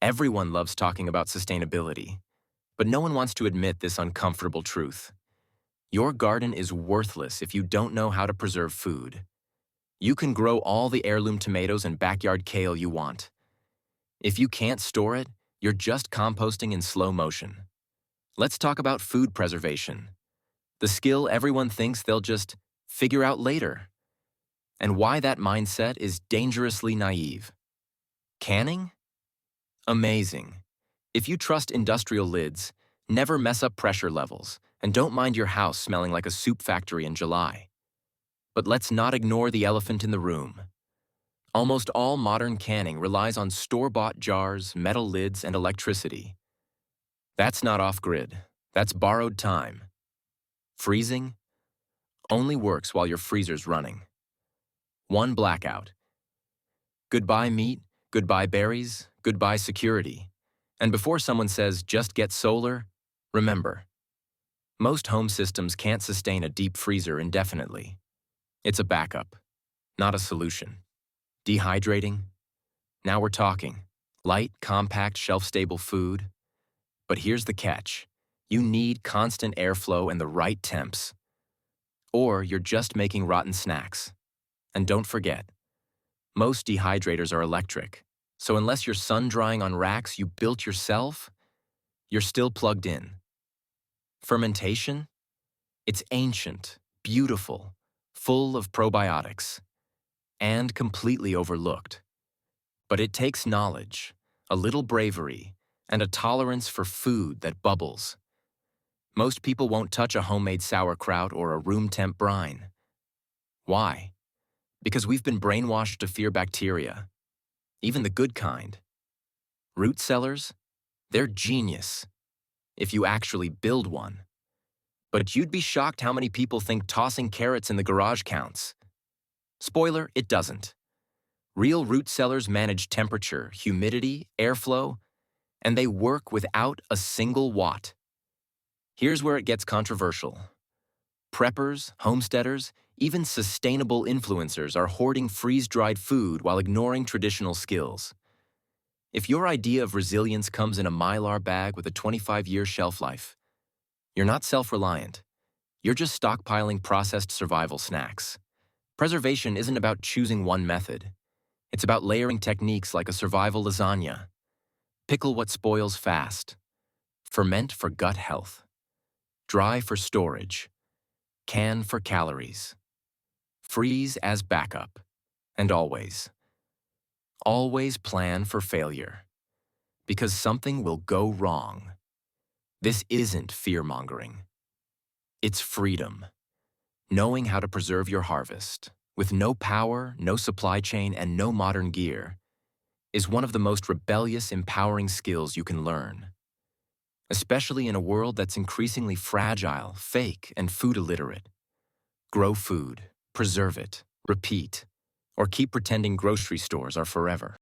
Everyone loves talking about sustainability, but no one wants to admit this uncomfortable truth. Your garden is worthless if you don't know how to preserve food. You can grow all the heirloom tomatoes and backyard kale you want. If you can't store it, you're just composting in slow motion. Let's talk about food preservation, the skill everyone thinks they'll just figure out later, and why that mindset is dangerously naive. Canning? Amazing. If you trust industrial lids, never mess up pressure levels, and don't mind your house smelling like a soup factory in July. But let's not ignore the elephant in the room. Almost all modern canning relies on store-bought jars, metal lids, and electricity. That's not off-grid. That's borrowed time. Freezing only works while your freezer's running. One blackout. Goodbye meat, goodbye berries, goodbye security. And before someone says, just get solar, remember, most home systems can't sustain a deep freezer indefinitely. It's a backup, not a solution. Dehydrating? Now we're talking. Light, compact, shelf-stable food. But here's the catch. You need constant airflow and the right temps. Or you're just making rotten snacks. And don't forget, most dehydrators are electric, so unless you're sun-drying on racks you built yourself, you're still plugged in. Fermentation? It's ancient, beautiful, full of probiotics, and completely overlooked. But it takes knowledge, a little bravery, and a tolerance for food that bubbles. Most people won't touch a homemade sauerkraut or a room-temp brine. Why? Because we've been brainwashed to fear bacteria, even the good kind. Root cellars? They're genius, if you actually build one. But you'd be shocked how many people think tossing carrots in the garage counts. Spoiler, it doesn't. Real root cellars manage temperature, humidity, airflow, and they work without a single watt. Here's where it gets controversial. Preppers, homesteaders, even sustainable influencers are hoarding freeze-dried food while ignoring traditional skills. If your idea of resilience comes in a Mylar bag with a 25-year shelf life, you're not self-reliant. You're just stockpiling processed survival snacks. Preservation isn't about choosing one method. It's about layering techniques like a survival lasagna. Pickle what spoils fast. Ferment for gut health. Dry for storage. Can for calories. Freeze as backup. And always plan for failure. Because something will go wrong. This isn't fear-mongering. It's freedom. Knowing how to preserve your harvest, with no power, no supply chain, and no modern gear, is one of the most rebellious, empowering skills you can learn. Especially in a world that's increasingly fragile, fake, and food illiterate. Grow food, preserve it, repeat, or keep pretending grocery stores are forever.